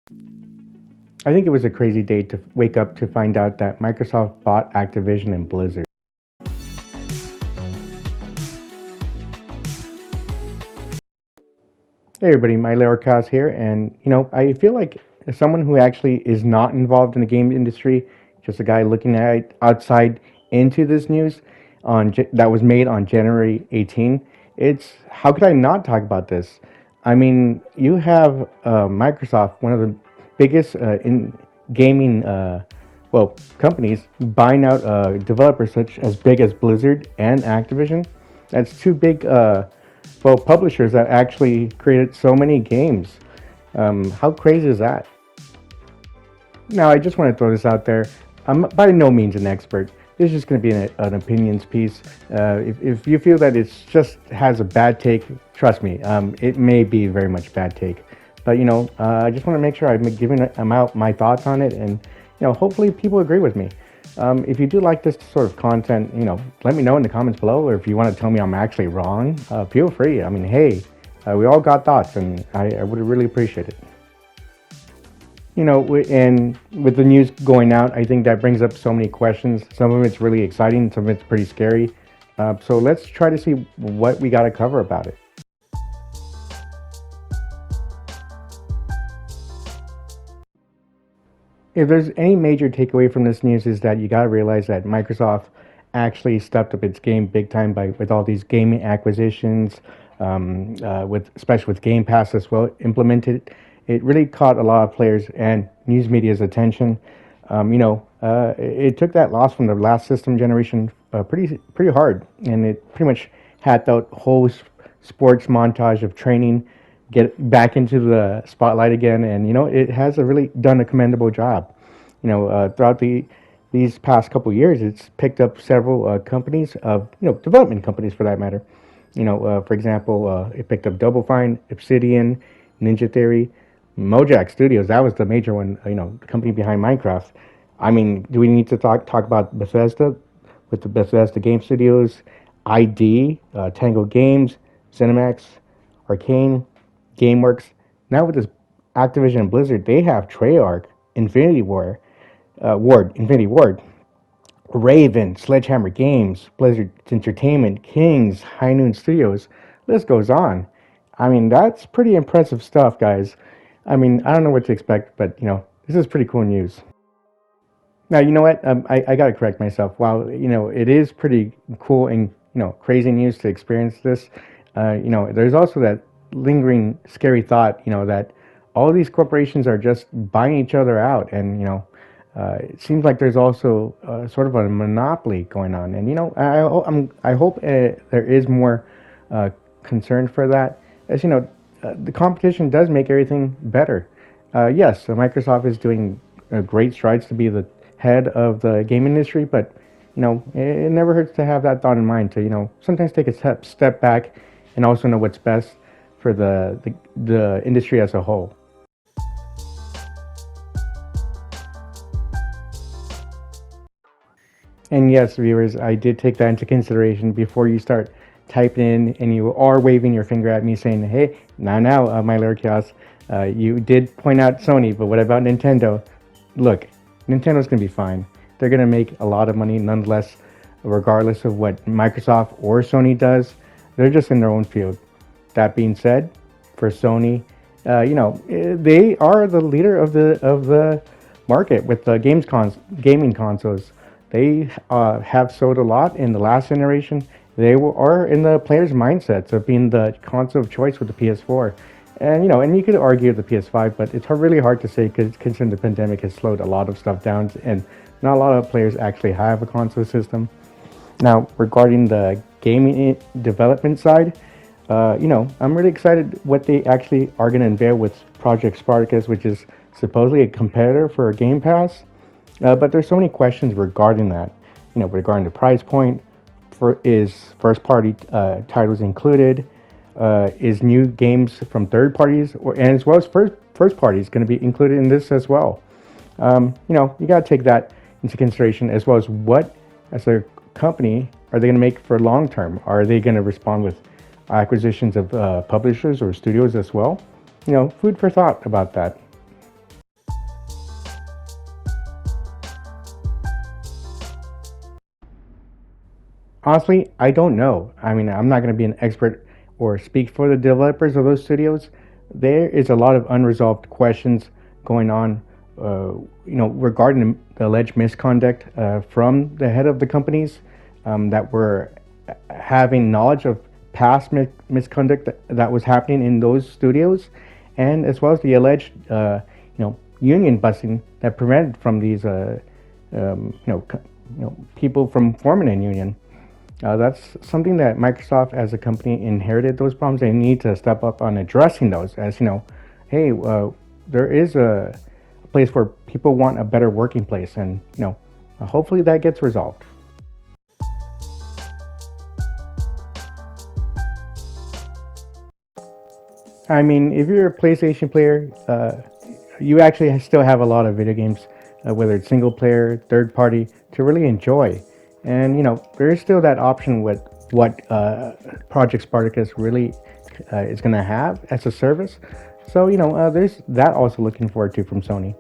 I think it was a crazy day to wake up to find out that Microsoft bought Activision and Blizzard. Hey everybody, MyLordChaos here, and I feel like as someone who actually is not involved in the game industry, just a guy looking at outside into this news that was made on January 18. It's how could I not talk about this? I mean, you have Microsoft, one of the biggest in gaming companies, buying out developers such as big as Blizzard and Activision. That's two big publishers that actually created so many games. How crazy is that? Now, I just want to throw this out there. I'm by no means an expert. This is just going to be an opinions piece. If you feel that it's just has a bad take, trust me, it may be very much bad take. But I just want to make sure I'm giving out my thoughts on it, and hopefully people agree with me. If you do like this sort of content, let me know in the comments below, or if you want to tell me I'm actually wrong, feel free. I mean, hey, we all got thoughts, and I would really appreciate it. And with the news going out, I think that brings up so many questions. Some of it's really exciting, some of it's pretty scary. So let's try to see what we got to cover about it. If there's any major takeaway from this news is that you got to realize that Microsoft actually stepped up its game big time with all these gaming acquisitions, with especially with Game Pass as well implemented. It really caught a lot of players and news media's attention. It took that loss from the last system generation pretty hard, and it pretty much had that whole sports montage of training get back into the spotlight again, and it has really done a commendable job. Throughout these past couple of years, it's picked up several companies of development companies for that matter. For example, it picked up Double Fine, Obsidian, Ninja Theory, Mojang Studios. That was the major one. The company behind Minecraft. I mean, do we need to talk about Bethesda with the Bethesda Game Studios, ID, Tango Games, Cinemax, Arcane, GameWorks? Now with this Activision and Blizzard, they have Treyarch, Infinity Ward, Raven, Sledgehammer Games, Blizzard Entertainment, Kings, High Noon Studios. List goes on. I mean, that's pretty impressive stuff, guys. I mean, I don't know what to expect, but this is pretty cool news. Now, you know what? I got to correct myself. While it is pretty cool and crazy news to experience this, there's also that lingering scary thought, that all these corporations are just buying each other out, and it seems like there's also sort of a monopoly going on, and I hope there is more concern for that. As the competition does make everything better. Yes, Microsoft is doing great strides to be the head of the game industry, but it never hurts to have that thought in mind to sometimes take a step back and also know what's best for the industry as a whole. And yes, viewers, I did take that into consideration before you start typing in and you are waving your finger at me saying, hey, now, MyLordChaos, you did point out Sony, but what about Nintendo? Look, Nintendo's going to be fine. They're going to make a lot of money nonetheless, regardless of what Microsoft or Sony does. They're just in their own field. That being said, for Sony, they are the leader of the market with the gaming consoles. They have sold a lot in the last generation. They are in the players' mindsets of being the console of choice with the PS4. And and you could argue the PS5, but it's really hard to say because considering the pandemic has slowed a lot of stuff down, and not a lot of players actually have a console system. Now, regarding the gaming development side, I'm really excited what they actually are going to unveil with Project Spartacus, which is supposedly a competitor for Game Pass. But there's so many questions regarding that. Regarding the price point, is first-party titles included? Is new games from third parties and as well as first parties going to be included in this as well? You got to take that into consideration, as well as what, as a company, are they going to make for long term? Are they going to respond with acquisitions of publishers or studios as well? Food for thought about that. Honestly, I don't know. I mean, I'm not going to be an expert or speak for the developers of those studios. There is a lot of unresolved questions going on, regarding the alleged misconduct from the head of the companies that were having knowledge of past misconduct that was happening in those studios, and as well as the alleged, union busting that prevented from these, people from forming a union. That's something that Microsoft as a company inherited those problems. They need to step up on addressing those as, hey, there is a place where people want a better working place, and, hopefully that gets resolved. I mean, if you're a PlayStation player, you actually still have a lot of video games, whether it's single player, third party, to really enjoy. And there is still that option with what Project Spartacus really is going to have as a service. So there's that also looking forward to from Sony.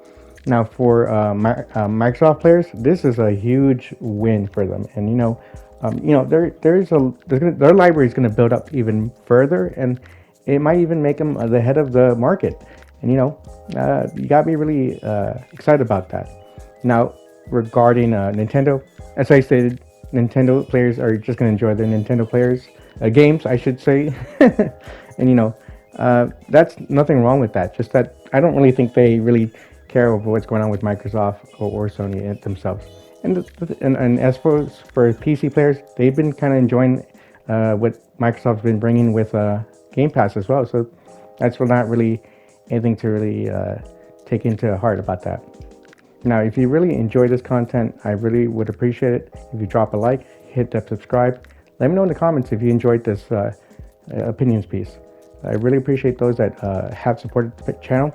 Now for Microsoft players, this is a huge win for them, and their library is going to build up even further, and it might even make them the head of the market. And you got to be really excited about that. Now, regarding Nintendo, as I stated, Nintendo players are just going to enjoy their Nintendo players games, I should say. And that's nothing wrong with that. Just that I don't really think they really care over what's going on with Microsoft or Sony themselves. And as for PC players, they've been kind of enjoying what Microsoft's been bringing with Game Pass as well. So that's not really anything to really take into heart about that. Now, if you really enjoy this content, I really would appreciate it if you drop a like, hit that subscribe. Let me know in the comments if you enjoyed this opinions piece. I really appreciate those that have supported the channel.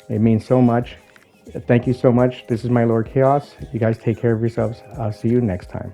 It means so much. Thank you so much. This is MyLordChaos. You guys take care of yourselves. I'll see you next time.